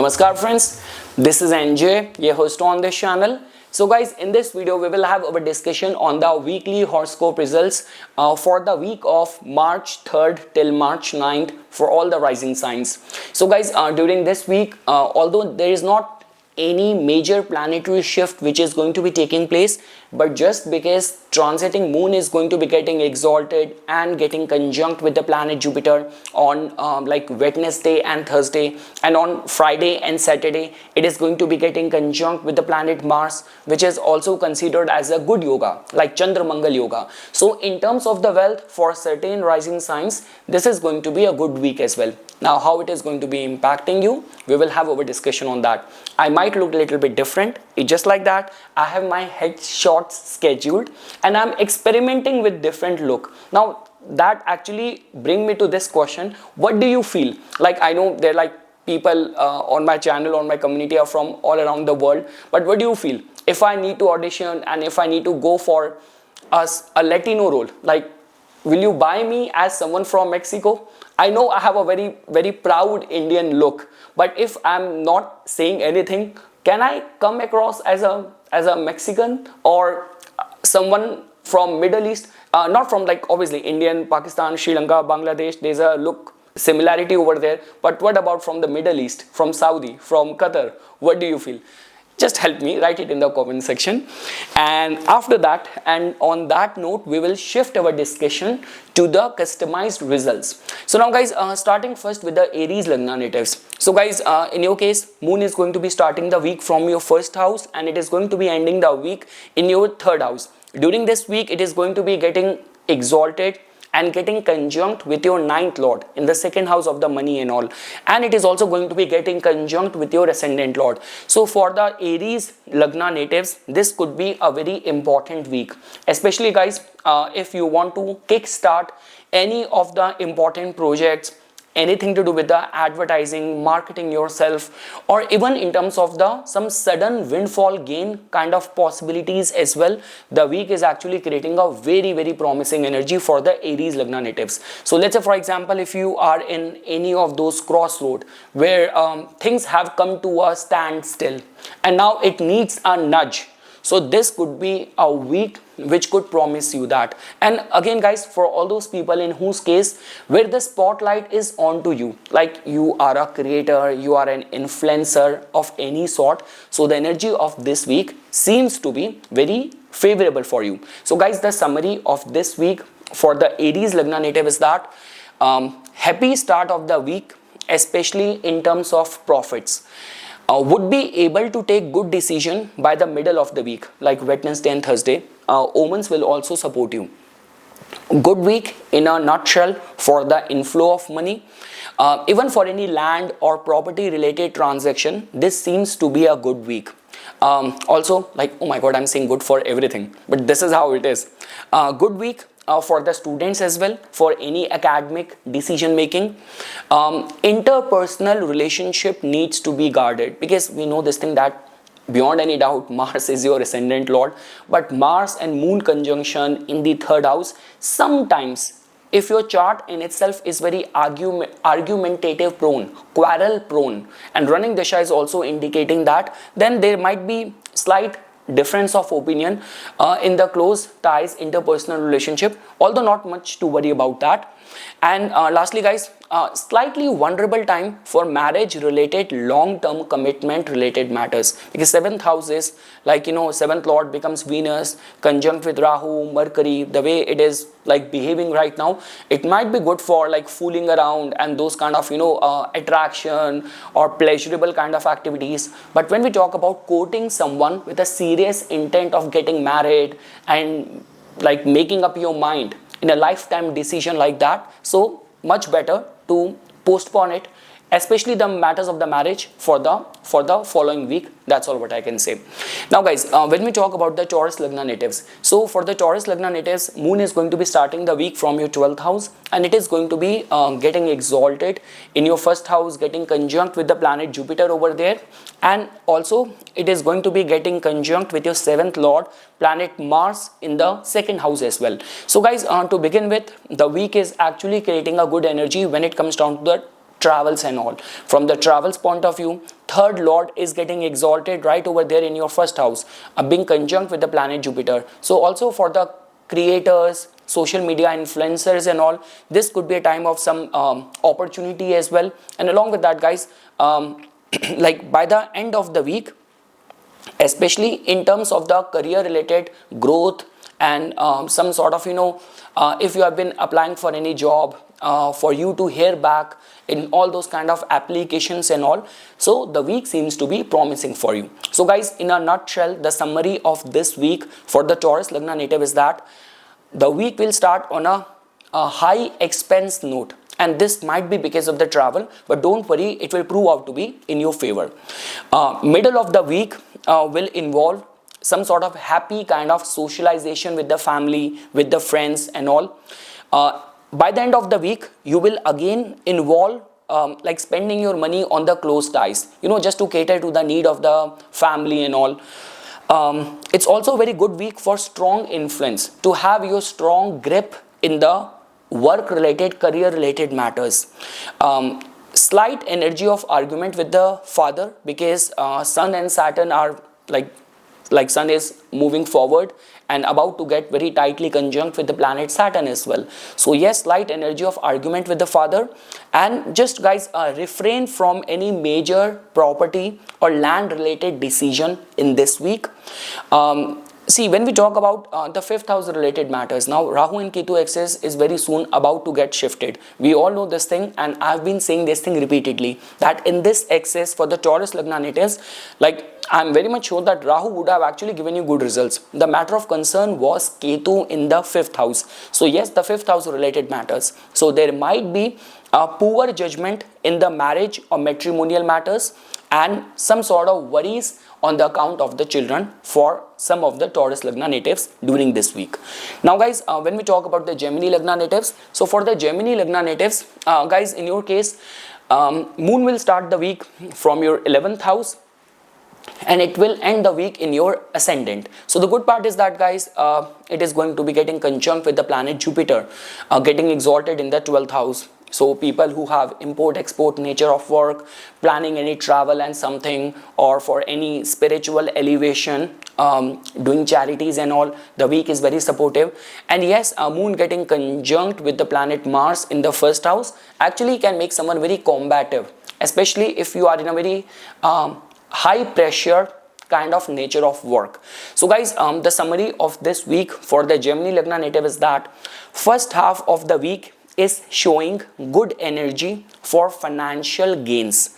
Namaskar friends, this is NJ, your host on this channel. So guys, in this video we will have our discussion on the weekly horoscope results for the week of March 3rd till March 9th for all the rising signs. So guys, during this week, although there is not any major planetary shift which is going to be taking place, but just because transiting moon is going to be getting exalted and getting conjunct with the planet Jupiter on like Wednesday and Thursday, and on Friday and Saturday it is going to be getting conjunct with the planet Mars, which is also considered as a good yoga, like Chandra Mangal yoga. So in terms of the wealth for certain rising signs, this is going to be a good week as well. Now how it is going to be impacting you, we will have our discussion on that. I might look a little bit different, it's just like that. I have my headshots scheduled and I'm experimenting with different look. Now that actually bring me to this question: what do you feel? Like, I know they're like people on my channel, on my community are from all around the world, but what do you feel if I need to audition and if I need to go for a Latino role? Like, will you buy me as someone from Mexico? I know I have a very proud Indian look, but if I'm not saying anything, can I come across as a Mexican or someone from Middle East? Not from, like, obviously Indian, Pakistan, Sri Lanka, Bangladesh, there's a look similarity over there, but what about from the Middle East, from Saudi, from Qatar? What do you feel? Just help me, write it in the comment section. And after that, and on that note, we will shift our discussion to the customized results. So now guys, starting first with the Aries Lagna natives. So guys, in your case, moon is going to be starting the week from your first house and it is going to be ending the week in your third house. During this week, it is going to be getting exalted and getting conjunct with your ninth lord in the second house of the money and all, and it is also going to be getting conjunct with your ascendant lord. So for the Aries Lagna natives, this could be a very important week, especially guys, if you want to kickstart any of the important projects, anything to do with the advertising, marketing yourself, or even in terms of the some sudden windfall gain kind of possibilities as well. The week is actually creating a very promising energy for the Aries Lagna natives. So let's say, for example, if you are in any of those crossroad where things have come to a standstill and now it needs a nudge, so this could be a week which could promise you that. And again guys, for all those people in whose case where the spotlight is on to you, like you are a creator, you are an influencer of any sort, so the energy of this week seems to be very favorable for you. So guys, the summary of this week for the Aries Lagna native is that happy start of the week, especially in terms of profits. Would be able to take good decision by the middle of the week, like Wednesday and Thursday. Omens will also support you. Good week in a nutshell for the inflow of money. Even for any land or property related transaction, this seems to be a good week. Also, like, oh my god, I'm saying good for everything, but this is how it is. Good week for the students as well, for any academic decision making. Interpersonal relationship needs to be guarded, because we know this thing that beyond any doubt Mars is your ascendant lord, but Mars and moon conjunction in the third house, sometimes if your chart in itself is very argumentative prone, quarrel prone, and running dasha is also indicating that, then there might be slight difference of opinion in the close ties, interpersonal relationship, although not much to worry about that. And lastly guys, slightly vulnerable time for marriage related, long-term commitment related matters, because seventh house is like, you know, seventh lord becomes Venus conjunct with Rahu, Mercury. The way it is like behaving right now, it might be good for like fooling around and those kind of, you know, attraction or pleasurable kind of activities. But when we talk about courting someone with a serious intent of getting married and like making up your mind in a lifetime decision like that, so much better to postpone it, especially the matters of the marriage for the following week. That's all what I can say. Now guys, when we talk about the Taurus Lagna natives, so for the Taurus Lagna natives, moon is going to be starting the week from your 12th house and it is going to be getting exalted in your first house, getting conjunct with the planet Jupiter over there, and also it is going to be getting conjunct with your 7th lord planet Mars in the second house as well. So guys, to begin with, the week is actually creating a good energy when it comes down to the travels and all. From the travels point of view, third lord is getting exalted right over there in your first house, being conjunct with the planet Jupiter. So also for the creators, social media influencers and all, this could be a time of some opportunity as well. And along with that, guys, like by the end of the week, especially in terms of the career related growth and some sort of, if you have been applying for any job, for you to hear back in all those kind of applications and all, so the week seems to be promising for you. So guys, in a nutshell, the summary of this week for the Taurus Lagna native is that the week will start on a high expense note, and this might be because of the travel, but don't worry, it will prove out to be in your favor. Middle of the week will involve some sort of happy kind of socialization with the family, with the friends and all. By the end of the week, you will again involve like spending your money on the close ties, just to cater to the need of the family and all. It's also a very good week for strong influence, to have your strong grip in the work related, career related matters. Slight energy of argument with the father, because Sun and Saturn are like Sun is moving forward and about to get very tightly conjunct with the planet Saturn as well. So yes, slight energy of argument with the father, and just guys, refrain from any major property or land related decision in this week. See, when we talk about the fifth house related matters, now Rahu and Ketu axis is very soon about to get shifted. We all know this thing, and I've been saying this thing repeatedly, that in this axis for the Taurus Lagna natives, like I'm very much sure that Rahu would have actually given you good results. The matter of concern was Ketu in the fifth house. So yes, the fifth house related matters. So there might be a poor judgment in the marriage or matrimonial matters, and some sort of worries on the account of the children for some of the Taurus Lagna natives during this week. Now guys, when we talk about the Gemini Lagna natives, so for the Gemini Lagna natives, guys, in your case, Moon will start the week from your 11th house, and it will end the week in your ascendant. So the good part is that, guys, it is going to be getting conjunct with the planet Jupiter, getting exalted in the 12th house. So people who have import-export nature of work, planning any travel and something, or for any spiritual elevation, doing charities and all, the week is very supportive. And yes, Moon getting conjunct with the planet Mars in the first house actually can make someone very combative, especially if you are in a very high pressure kind of nature of work. So guys, the summary of this week for the Gemini Lagna native is that first half of the week is showing good energy for financial gains,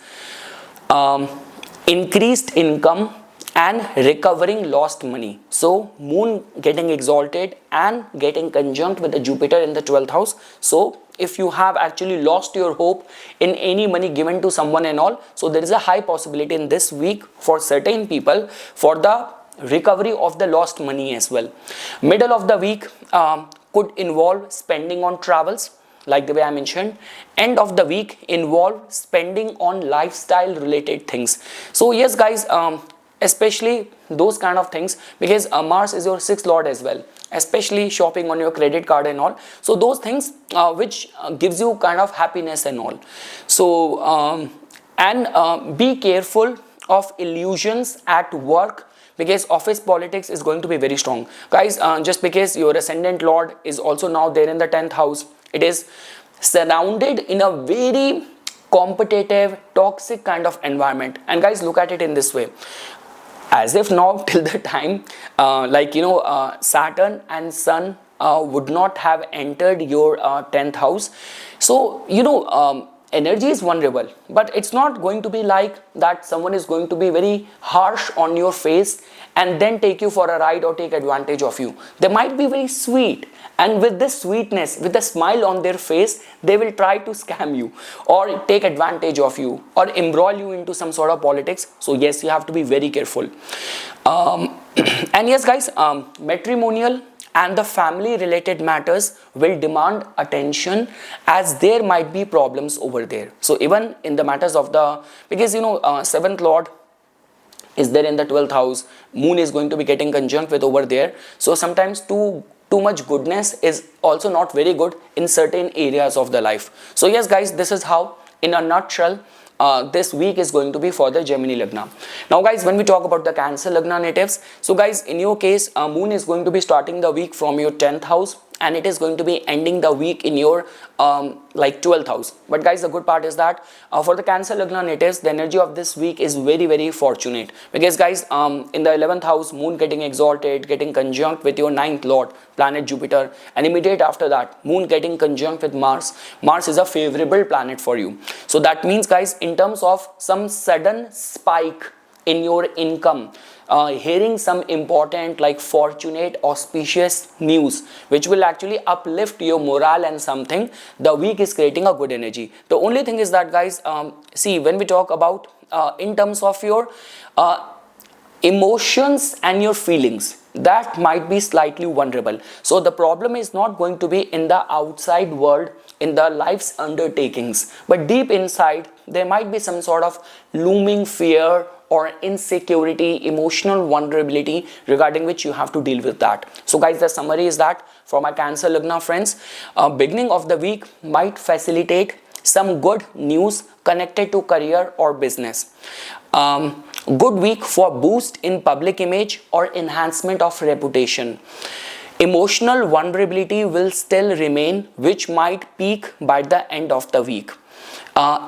increased income and recovering lost money. So Moon getting exalted and getting conjunct with the Jupiter in the 12th house. So if you have actually lost your hope in any money given to someone and all, so there is a high possibility in this week for certain people for the recovery of the lost money as well. Middle of the week could involve spending on travels, like the way I mentioned. End of the week involve spending on lifestyle related things. So yes guys, especially those kind of things, because Mars is your 6th lord as well, especially shopping on your credit card and all. So those things which gives you kind of happiness and all. So be careful of illusions at work, because office politics is going to be very strong. Guys, just because your ascendant lord is also now there in the 10th house, it is surrounded in a very competitive, toxic kind of environment. And guys, look at it in this way. As if now till the time Saturn and Sun would not have entered your 10th house. So energy is vulnerable, but it's not going to be like that someone is going to be very harsh on your face and then take you for a ride or take advantage of you. They might be very sweet, and with this sweetness, with a smile on their face, they will try to scam you or take advantage of you or embroil you into some sort of politics. So yes, you have to be very careful. And yes guys, matrimonial and the family related matters will demand attention, as there might be problems over there. So even in the matters of the, because 7th lord is there in the 12th house, Moon is going to be getting conjunct with over there. So sometimes too much goodness is also not very good in certain areas of the life. So yes guys, this is how in a nutshell, this week is going to be for the Gemini Lagna. Now guys, when we talk about the Cancer Lagna natives, so guys, in your case, Moon is going to be starting the week from your 10th house, and it is going to be ending the week in your like 12th house. But guys, the good part is that for the Cancer Lagna natives, the energy of this week is very fortunate, because guys, in the 11th house, Moon getting exalted, getting conjunct with your 9th lord planet Jupiter, and immediate after that, Moon getting conjunct with Mars. Mars is a favorable planet for you. So that means guys, in terms of some sudden spike in your income, hearing some important, like fortunate, auspicious news which will actually uplift your morale and something, the week is creating a good energy. The only thing is that guys, see, when we talk about in terms of your emotions and your feelings, that might be slightly vulnerable. So the problem is not going to be in the outside world, in the life's undertakings, but deep inside there might be some sort of looming fear or insecurity, emotional vulnerability, regarding which you have to deal with that. So guys, the summary is that for my Cancer Lagna friends, beginning of the week might facilitate some good news connected to career or business. Good week for boost in public image or enhancement of reputation. Emotional vulnerability will still remain, which might peak by the end of the week.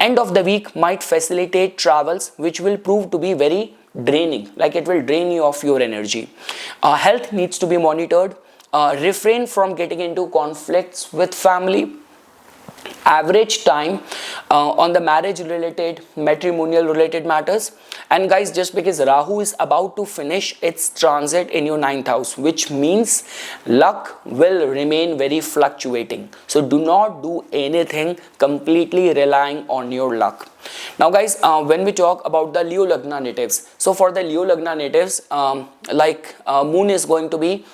End of the week might facilitate travels which will prove to be very draining, like it will drain you of your energy. Health needs to be monitored. Refrain from getting into conflicts with family. Average time on the marriage related, matrimonial related matters. And guys, just because Rahu is about to finish its transit in your 9th house, which means luck will remain very fluctuating. So do not do anything completely relying on your luck. Now guys, when we talk about the Leo Lagna natives, so for the Leo Lagna natives, Moon is going to be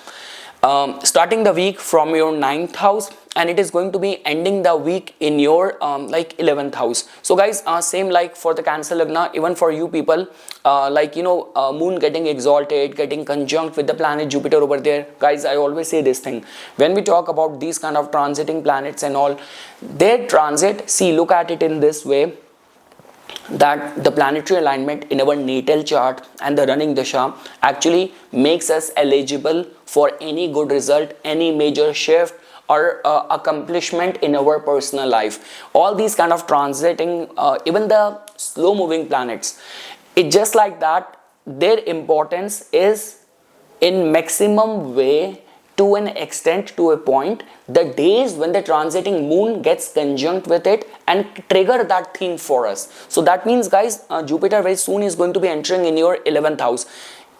starting the week from your 9th house, and it is going to be ending the week in your like 11th house. So guys, same like for the Cancer Lagna, even for you people, Moon getting exalted, getting conjunct with the planet Jupiter over there. Guys, I always say this thing, when we talk about these kind of transiting planets and all, their transit, see, look at it in this way, that the planetary alignment in our natal chart and the running dasha actually makes us eligible for any good result, any major shift or accomplishment in our personal life. All these kind of transiting, even the slow moving planets, it just like that, their importance is in maximum way to an extent, to a point, the days when the transiting Moon gets conjunct with it and trigger that thing for us. So that means guys, Jupiter very soon is going to be entering in your 11th house.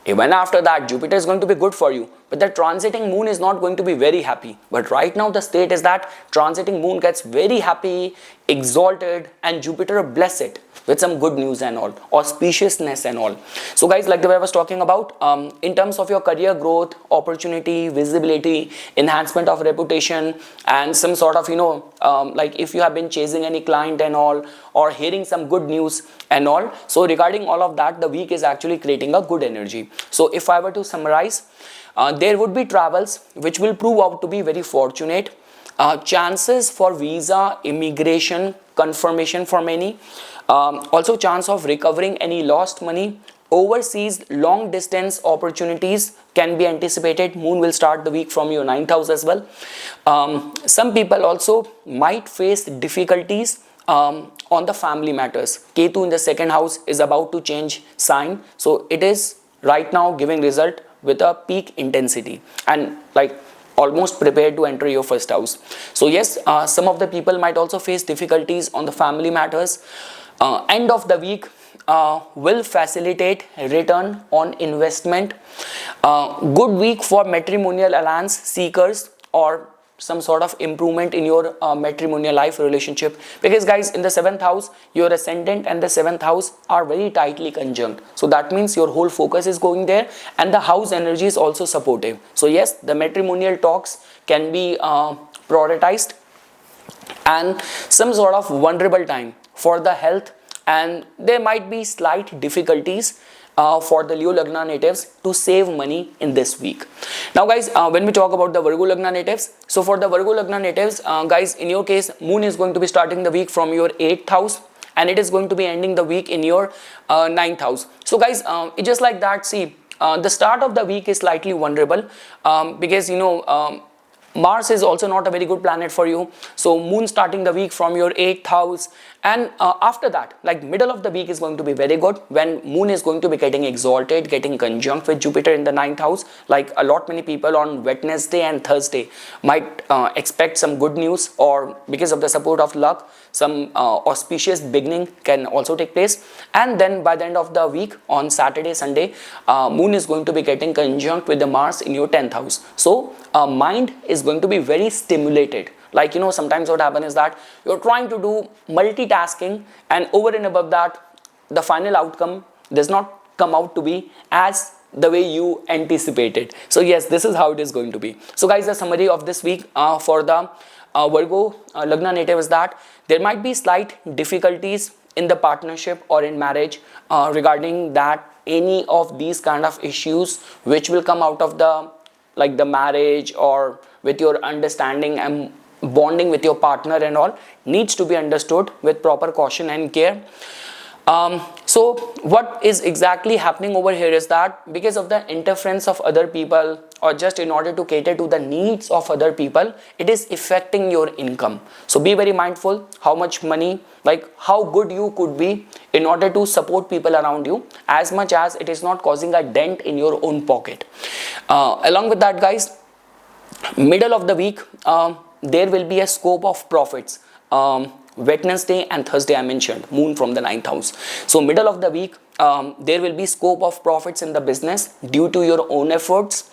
Even after that, Jupiter is going to be good for you, but the transiting Moon is not going to be very happy. But right now the state is that transiting Moon gets very happy, exalted, and Jupiter bless it with some good news and all, auspiciousness and all. So guys, like the way I was talking about, in terms of your career growth, opportunity, visibility, enhancement of reputation, and some sort of, like if you have been chasing any client and all, or hearing some good news and all, so regarding all of that, the week is actually creating a good energy. So if I were to summarize, there would be travels which will prove out to be very fortunate. Chances for visa, immigration, confirmation for many. Also chance of recovering any lost money. Overseas long distance opportunities can be anticipated. Moon will start the week from your 9th house as well. Some people also might face difficulties on the family matters. Ketu in the 2nd house is about to change sign, so it is right now giving result with a peak intensity and like almost prepared to enter your 1st house. So yes, some of the people might also face difficulties on the family matters. End of the week will facilitate return on investment. Good week for matrimonial alliance seekers or some sort of improvement in your matrimonial life relationship, because guys, in the 7th house, your ascendant and the 7th house are very tightly conjunct. So that means your whole focus is going there, and the house energy is also supportive. So yes, the matrimonial talks can be prioritized, and some sort of vulnerable time for the health, and there might be slight difficulties for the Leo Lagna natives to save money in this week. Now guys, when we talk about the Virgo Lagna natives, so for the Virgo Lagna natives, guys, in your case, Moon is going to be starting the week from your 8th house, and it is going to be ending the week in your ninth house. So guys, it's just like that. See, the start of the week is slightly vulnerable, because Mars is also not a very good planet for you. So Moon starting the week from your 8th house, and after that, like middle of the week is going to be very good, when Moon is going to be getting exalted, getting conjunct with Jupiter in the 9th house. Like a lot many people on Wednesday and Thursday might expect some good news, or because of the support of luck, some auspicious beginning can also take place. And then by the end of the week, on Saturday, Sunday, Moon is going to be getting conjunct with the Mars in your 10th house. So mind is going to be very stimulated. Like, sometimes what happens is that you're trying to do multitasking, and over and above that, the final outcome does not come out to be as the way you anticipated. So yes, this is how it is going to be. So guys, the summary of this week for the Virgo Lagna native is that there might be slight difficulties in the partnership or in marriage, regarding that any of these kind of issues which will come out of the marriage, or with your understanding and bonding with your partner and all, needs to be understood with proper caution and care. So what is exactly happening over here is that because of the interference of other people, or just in order to cater to the needs of other people, it is affecting your income. So be very mindful how much money, like how good you could be in order to support people around you, as much as it is not causing a dent in your own pocket. Along with that, guys, middle of the week, there will be a scope of profits. Wednesday and Thursday I mentioned, Moon from the 9th house. So middle of the week, there will be scope of profits in the business due to your own efforts.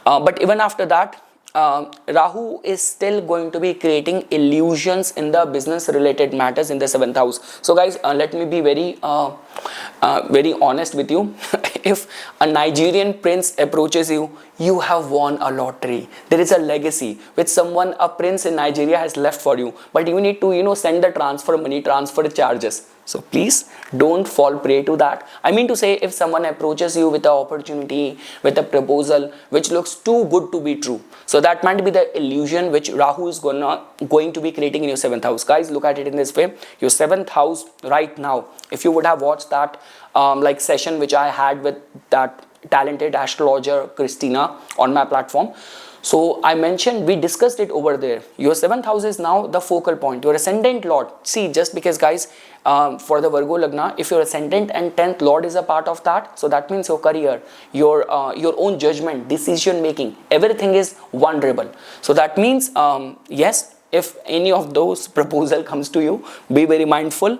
But even after that, Rahu is still going to be creating illusions in the business related matters in the 7th house. So guys, let me be very honest with you. If a Nigerian prince approaches you, you have won a lottery. There is a legacy which someone, a prince in Nigeria, has left for you, but you need to send the transfer money, transfer charges. So please don't fall prey to that. I mean to say, if someone approaches you with an opportunity, with a proposal which looks too good to be true, so that might be the illusion which Rahu is going to be creating in your 7th house. Guys, look at it in this way. Your 7th house right now, if you would have watched that session which I had with that talented astrologer Christina on my platform, so I mentioned, we discussed it over there. Your 7th house is now the focal point, your ascendant lord. See, just because guys, for the Virgo Lagna, if your ascendant and 10th lord is a part of that, so that means your career, your own judgment, decision making, everything is vulnerable. So that means, yes, if any of those proposal comes to you, be very mindful.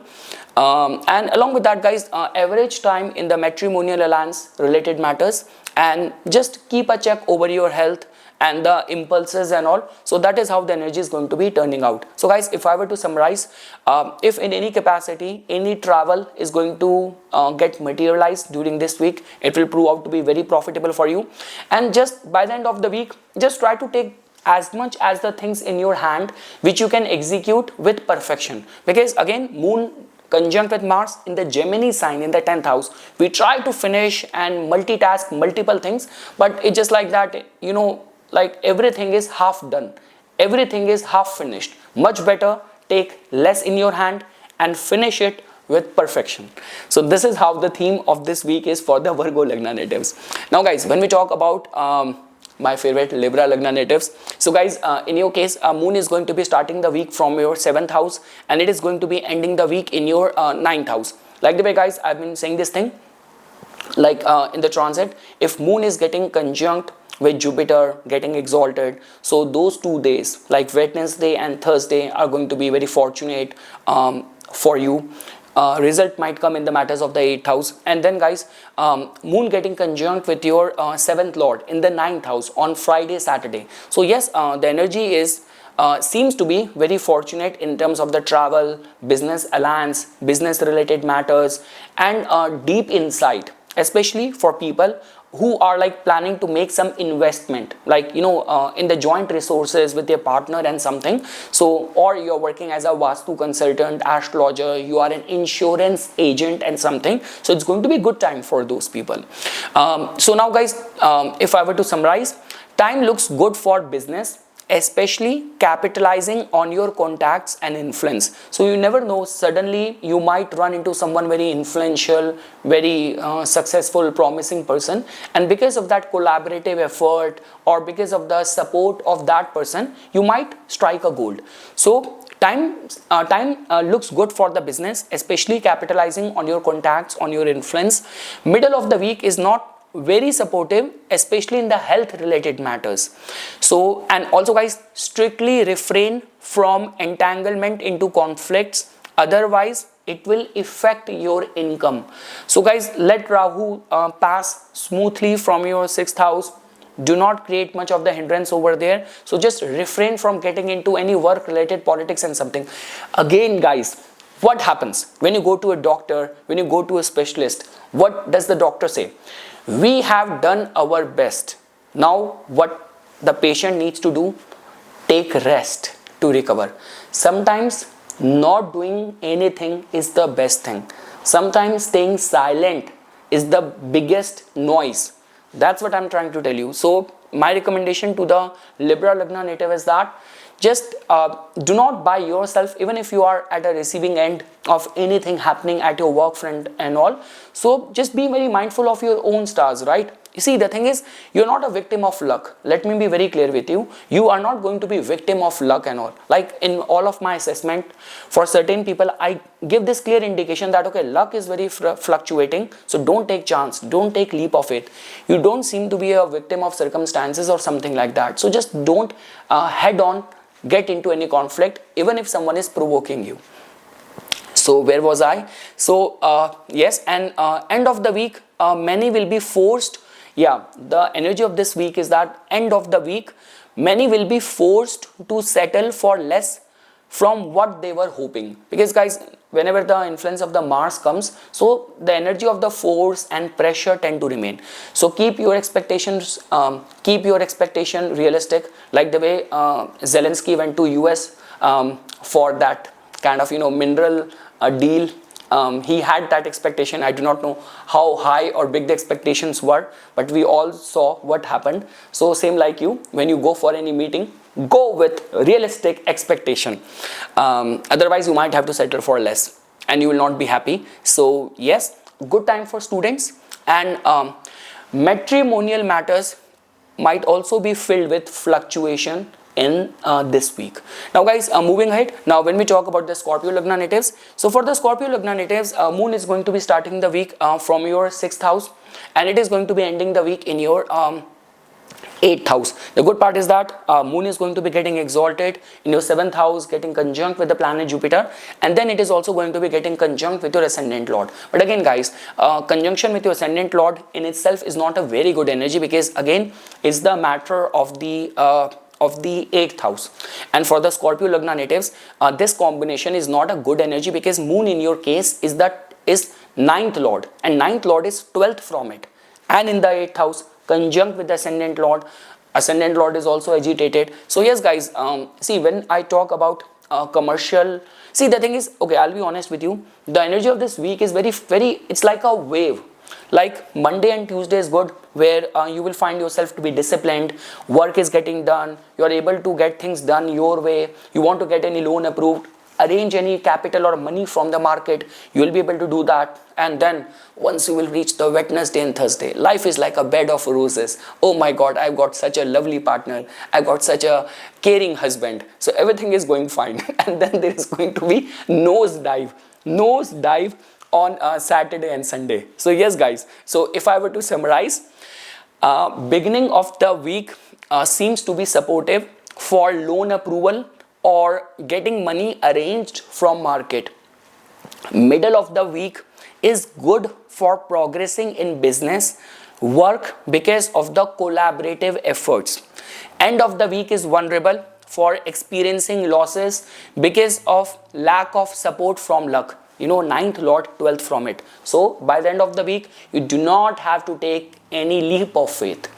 And along with that, guys, average time in the matrimonial alliance related matters, and just keep a check over your health and the impulses and all. So that is how the energy is going to be turning out. So guys, if I were to summarize, if in any capacity any travel is going to get materialized during this week, it will prove out to be very profitable for you. And just by the end of the week, just try to take as much as the things in your hand which you can execute with perfection, because again, Moon conjunct with Mars in the Gemini sign in the 10th house, we try to finish and multitask multiple things, but it's just like that, like everything is half done, everything is half finished. Much better take less in your hand and finish it with perfection. So this is how the theme of this week is for the Virgo Lagna natives. Now guys, when we talk about my favorite Libra Lagna natives, so guys, in your case, Moon is going to be starting the week from your 7th house, and it is going to be ending the week in your 9th house. Like the way, guys, I've been saying this thing, like in the transit, if Moon is getting conjunct with Jupiter, getting exalted, so those 2 days, like Wednesday and Thursday, are going to be very fortunate for you. Result might come in the matters of the 8th house. And then guys, Moon getting conjunct with your 7th lord in the 9th house on Friday, Saturday. So yes, the energy is seems to be very fortunate in terms of the travel, business alliance, business related matters, and deep insight, especially for people who are like planning to make some investment, like in the joint resources with their partner and something. So, or you're working as a Vastu consultant, astrologer, you are an insurance agent and something. So it's going to be a good time for those people. So now guys, if I were to summarize, time looks good for business especially capitalizing on your contacts and influence. So you never know, suddenly you might run into someone very influential, very successful, promising person, and because of that collaborative effort or because of the support of that person, you might strike a gold. So time looks good for the business, especially capitalizing on your contacts, on your influence. Middle of the week is not very supportive, especially in the health related matters. So, and also guys, strictly refrain from entanglement into conflicts, otherwise it will affect your income. So guys, let Rahu pass smoothly from your sixth house. Do not create much of the hindrance over there. So just refrain from getting into any work related politics and something. Again guys, what happens when you go to a doctor, when you go to a specialist? What does the doctor say? We have done our best. Now what the patient needs to do? Take rest to recover. Sometimes not doing anything is the best thing. Sometimes staying silent is the biggest noise. That's what I'm trying to tell you. So my recommendation to the Libra Lagna native is that just do not buy yourself, even if you are at a receiving end of anything happening at your work front and all. So just be very mindful of your own stars, right? You see, the thing is, you're not a victim of luck. Let me be very clear with you. You are not going to be victim of luck and all. Like in all of my assessment, for certain people, I give this clear indication that, okay, luck is very fluctuating. So don't take chance. Don't take leap of it. You don't seem to be a victim of circumstances or something like that. So just don't head on get into any conflict, even if someone is provoking you. So where was I? So yes, and end of the week, many will be forced. Yeah, the energy of this week is that end of the week, many will be forced to settle for less from what they were hoping. Because guys, whenever the influence of the Mars comes, so the energy of the force and pressure tend to remain. So keep your expectations, realistic, like the way Zelensky went to US for that kind of mineral deal. He had that expectation. I do not know how high or big the expectations were, but we all saw what happened. So same like you, when you go for any meeting, go with realistic expectation. Otherwise you might have to settle for less and you will not be happy. So yes, good time for students, and matrimonial matters might also be filled with fluctuation in this week. Now guys, moving ahead, now when we talk about the Scorpio Lagna natives, so for the Scorpio Lagna natives, moon is going to be starting the week from your 6th house, and it is going to be ending the week in your 8th house. The good part is that moon is going to be getting exalted in your 7th house, getting conjunct with the planet Jupiter, and then it is also going to be getting conjunct with your ascendant lord. But again guys, conjunction with your ascendant lord in itself is not a very good energy, because again it's the matter of the 8th house. And for the Scorpio Lagna natives, this combination is not a good energy, because moon in your case is 9th lord, and 9th lord is 12th from it, and in the 8th house conjunct with the ascendant lord is also agitated. So yes guys, see, when I talk about commercial, see, the thing is, okay, I'll be honest with you, the energy of this week is very, it's like a wave. Like Monday and Tuesday is good, where you will find yourself to be disciplined, work is getting done, you are able to get things done your way, you want to get any loan approved, arrange any capital or money from the market, you will be able to do that. And then once you will reach the Wednesday and Thursday, life is like a bed of roses. Oh my God, I've got such a lovely partner, I've got such a caring husband, so everything is going fine. And then there is going to be nosedive on Saturday and Sunday. So yes guys, so if I were to summarize, beginning of the week seems to be supportive for loan approval or getting money arranged from market. Middle of the week is good for progressing in business, work, because of the collaborative efforts. End of the week is vulnerable for experiencing losses because of lack of support from luck. 9th lord, 12th from it. So by the end of the week, you do not have to take any leap of faith.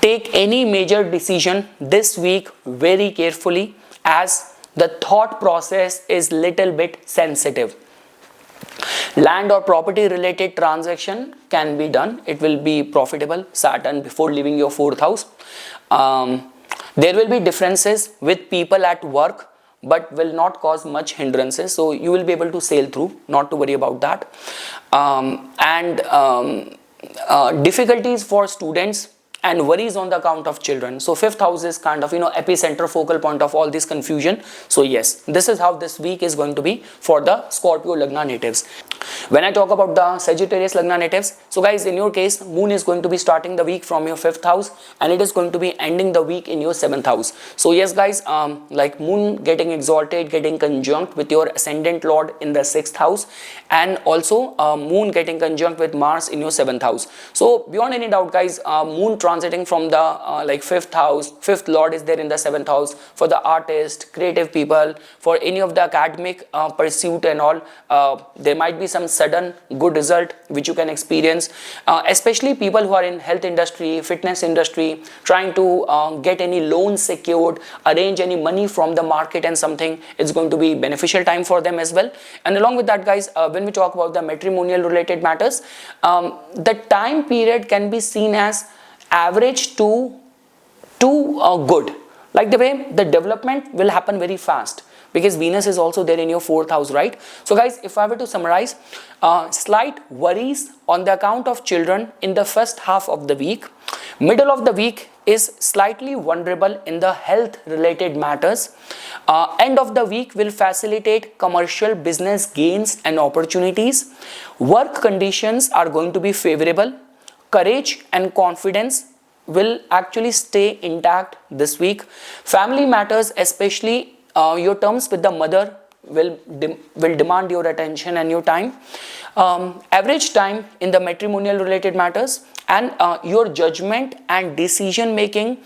Take any major decision this week very carefully, as the thought process is little bit sensitive. Land or property related transaction can be done. It will be profitable, Saturn before leaving your 4th house. There will be differences with people at work, but will not cause much hindrances. So you will be able to sail through, not to worry about that. Difficulties for students and worries on the account of children. So fifth house is kind of, epicenter, focal point of all this confusion. So yes, this is how this week is going to be for the Scorpio Lagna natives. When I talk about the Sagittarius Lagna natives, so guys, in your case, moon is going to be starting the week from your 5th house and it is going to be ending the week in your 7th house. So yes guys, like moon getting exalted, getting conjunct with your ascendant lord in the 6th house, and also moon getting conjunct with Mars in your 7th house. So beyond any doubt guys, moon transiting from the 5th house, 5th lord is there in the 7th house for the artist, creative people, for any of the academic pursuit and all. There might be some sudden good result which you can experience, especially people who are in health industry, fitness industry, trying to get any loans secured, arrange any money from the market and something. It's going to be beneficial time for them as well. And along with that guys, when we talk about the matrimonial related matters, the time period can be seen as average to good. Like the way the development will happen very fast, because Venus is also there in your 4th house, right? So guys, if I were to summarize, slight worries on the account of children in the first half of the week. Middle of the week is slightly vulnerable in the health related matters. End of the week will facilitate commercial business gains and opportunities. Work conditions are going to be favorable. Courage and confidence will actually stay intact this week. Family matters, especially your terms with the mother, will demand your attention and your time. Average time in the matrimonial related matters, and your judgment and decision making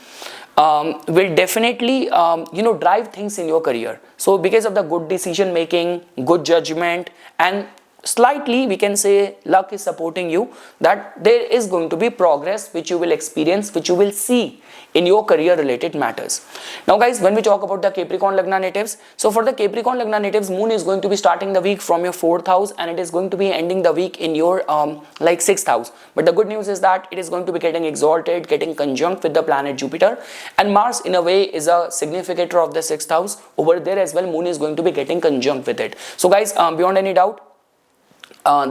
will definitely drive things in your career. So because of the good decision making, good judgment, and slightly we can say luck is supporting you, that there is going to be progress which you will experience, which you will see in your career related matters. Now guys, when we talk about the Capricorn Lagna natives, so for the Capricorn Lagna natives, moon is going to be starting the week from your 4th house and it is going to be ending the week in your 6th house. But the good news is that it is going to be getting exalted, getting conjunct with the planet Jupiter, and Mars in a way is a significator of the 6th house. Over there as well, moon is going to be getting conjunct with it. So guys, beyond any doubt,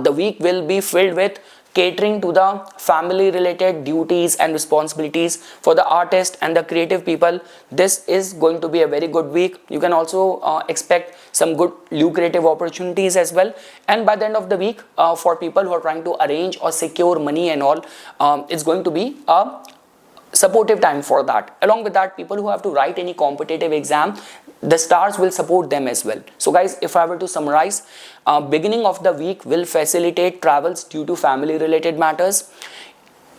the week will be filled with catering to the family related duties and responsibilities for the artist and the creative people. This is going to be a very good week. You can also expect some good lucrative opportunities as well. And by the end of the week, for people who are trying to arrange or secure money and all, it's going to be a supportive time for that. Along with that, people who have to write any competitive exam, the stars will support them as well. So guys, if I were to summarize, beginning of the week will facilitate travels due to family related matters.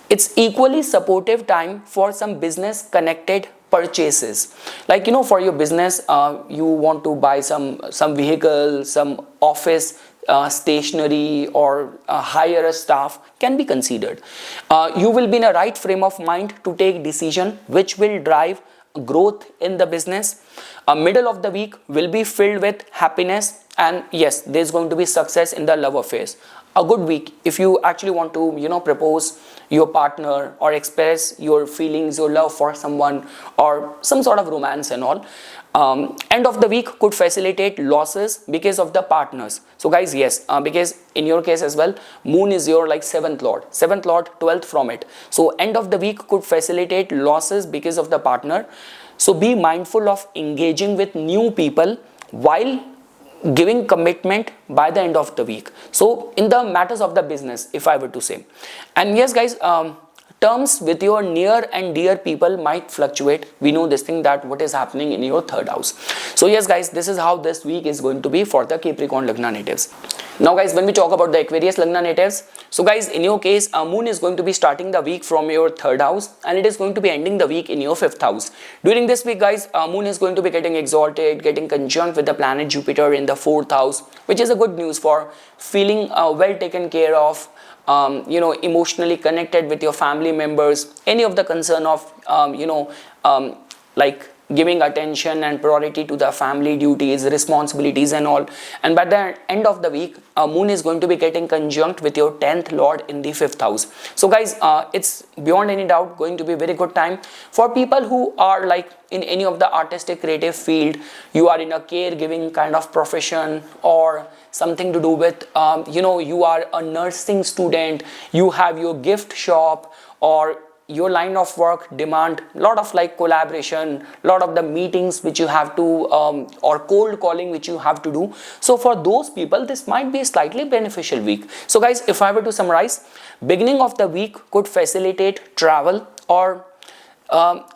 It's equally supportive time for some business connected purchases, like for your business, you want to buy some vehicle, some office stationery, or hire a staff, can be considered. You will be in a right frame of mind to take decision which will drive growth in the business. Middle of the week will be filled with happiness, and yes, there's going to be success in the love affairs. A good week if you actually want to propose your partner or express your feelings, your love for someone, or some sort of romance and all. End of the week could facilitate losses because of the partners. So guys, yes, because in your case as well, moon is your 7th lord, 12th from it. So end of the week could facilitate losses because of the partner. So be mindful of engaging with new people while giving commitment by the end of the week. So in the matters of the business, if I were to say, and yes guys, terms with your near and dear people might fluctuate. We know this thing, that what is happening in your 3rd house. So yes guys, this is how this week is going to be for the Capricorn Lagna natives. Now guys, when we talk about the Aquarius Lagna natives, so guys, in your case, moon is going to be starting the week from your 3rd house and it is going to be ending the week in your 5th house. During this week guys, moon is going to be getting exalted, getting conjunct with the planet Jupiter in the 4th house, which is a good news for feeling well taken care of, emotionally connected with your family members, any of the concern of like giving attention and priority to the family duties, responsibilities and all. And by the end of the week, moon is going to be getting conjunct with your 10th lord in the 5th house. So guys, it's beyond any doubt going to be a very good time for people who are like in any of the artistic creative field. You are in a caregiving kind of profession, or something to do with you are a nursing student, you have your gift shop, or your line of work demand a lot of like collaboration, lot of the meetings which you have to or cold calling which you have to do. So for those people, this might be a slightly beneficial week. So guys, if I were to summarize, beginning of the week could facilitate travel, or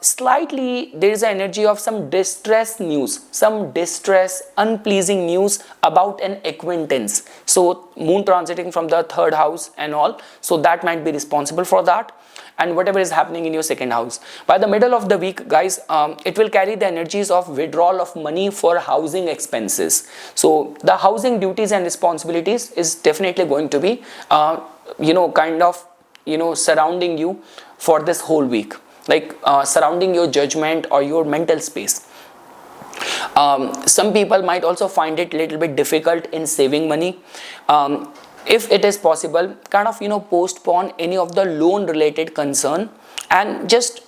slightly there is an energy of some distress news, some distress, unpleasing news about an acquaintance. So moon transiting from the 3rd house and all, so that might be responsible for that, and whatever is happening in your 2nd house. By the middle of the week, guys, it will carry the energies of withdrawal of money for housing expenses. So the housing duties and responsibilities is definitely going to be surrounding you for this whole week, like surrounding your judgment or your mental space. Some people might also find it a little bit difficult in saving money. If it is possible, kind of postpone any of the loan related concern, and just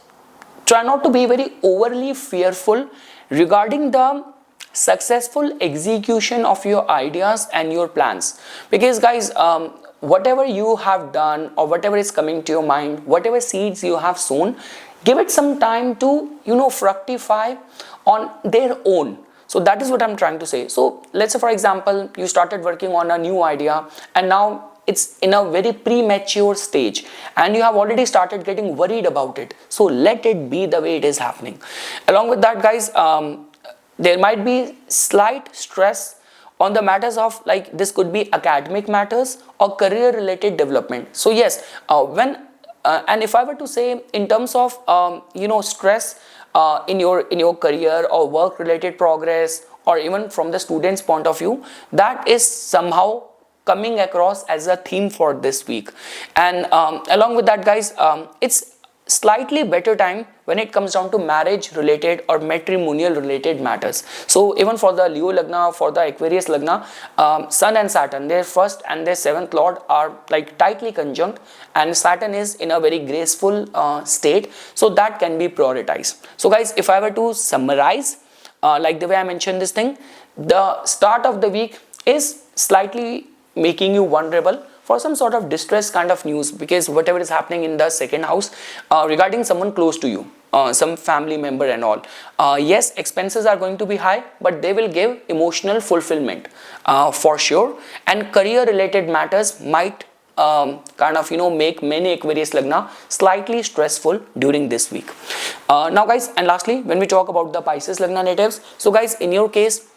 try not to be very overly fearful regarding the successful execution of your ideas and your plans. Because guys, whatever you have done or whatever is coming to your mind, whatever seeds you have sown, give it some time to fructify on their own. So that is what I'm trying to say. So let's say, for example, you started working on a new idea and now it's in a very premature stage and you have already started getting worried about it. So let it be the way it is happening. Along with that, guys, there might be slight stress on the matters of, like, this could be academic matters or career related development. So yes, and if I were to say in terms of stress in your career or work related progress, or even from the student's point of view, that is somehow coming across as a theme for this week. And along with that, guys, it's slightly better time when it comes down to marriage related or matrimonial related matters. So even for the Leo Lagna, for the Aquarius Lagna, Sun and Saturn, their 1st and their 7th lord are like tightly conjunct, and Saturn is in a very graceful state, so that can be prioritized. So guys, if I were to summarize, like the way I mentioned this thing, the start of the week is slightly making you vulnerable for some sort of distress kind of news, because whatever is happening in the 2nd house regarding someone close to you, some family member and all. Yes, expenses are going to be high, but they will give emotional fulfillment for sure. And career related matters might make many Aquarius Lagna slightly stressful during this week. Now guys, and lastly, when we talk about the Pisces Lagna natives, so guys, in your case,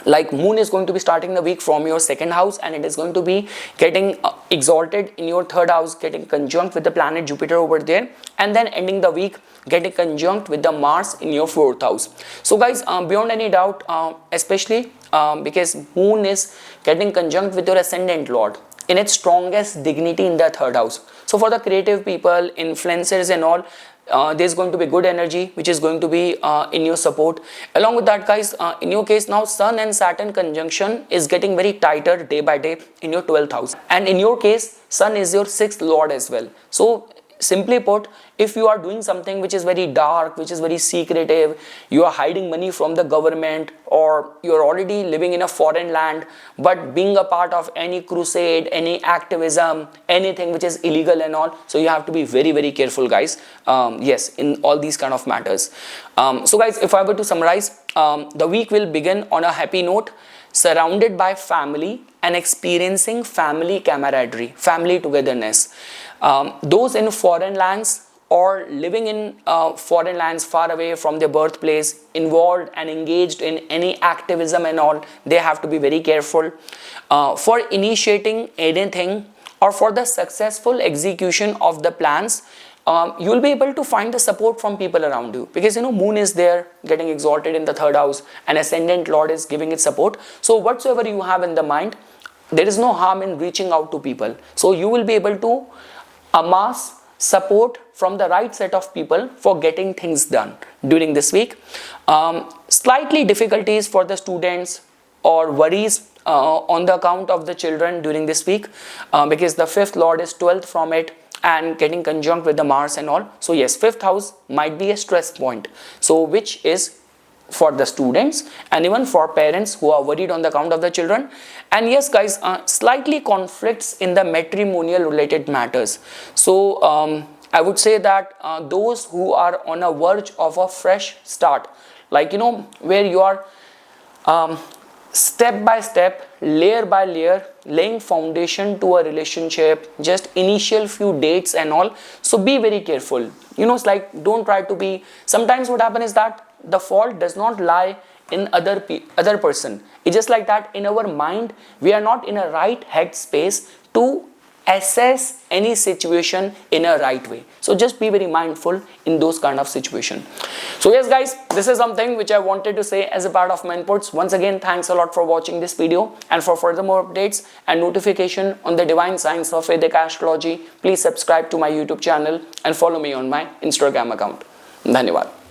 like, moon is going to be starting the week from your 2nd house, and it is going to be getting exalted in your 3rd house, getting conjunct with the planet Jupiter over there, and then ending the week getting conjunct with the Mars in your 4th house. So guys, beyond any doubt, especially because moon is getting conjunct with your ascendant lord in its strongest dignity in the 3rd house. So for the creative people, influencers and all, there's going to be good energy which is going to be in your support. Along with that, guys, in your case now, Sun and Saturn conjunction is getting very tighter day by day in your 12th house, and in your case, Sun is your 6th lord as well. So simply put, if you are doing something which is very dark, which is very secretive, you are hiding money from the government, or you are already living in a foreign land but being a part of any crusade, any activism, anything which is illegal and all, so you have to be very, very careful, guys. Yes, in all these kind of matters. So guys, if I were to summarize, the week will begin on a happy note, surrounded by family and experiencing family camaraderie, family togetherness. Those in foreign lands or living in foreign lands far away from their birthplace, involved and engaged in any activism and all, they have to be very careful. For initiating anything or for the successful execution of the plans, you will be able to find the support from people around you, because moon is there getting exalted in the 3rd house and ascendant lord is giving it support. So whatsoever you have in the mind, there is no harm in reaching out to people. So you will be able to amass support from the right set of people for getting things done during this week. Slightly difficulties for the students or worries on the account of the children during this week, because the fifth lord is 12th from it and getting conjunct with the Mars and all. So yes, fifth house might be a stress point, so which is for the students and even for parents who are worried on the account of the children. And yes guys, slightly conflicts in the matrimonial related matters. So I would say that those who are on a verge of a fresh start, like where you are step by step, layer by layer, laying foundation to a relationship, just initial few dates and all. So be very careful. It's like, don't try to be, sometimes what happens is that the fault does not lie in other person. It's just like that in our mind, we are not in a right head space to assess any situation in a right way. So just be very mindful in those kind of situation. So yes guys, this is something which I wanted to say as a part of my inputs. Once again, thanks a lot for watching this video, and for further more updates and notification on the divine science of Vedic astrology, please subscribe to my YouTube channel and follow me on my Instagram account. Dhanyawad.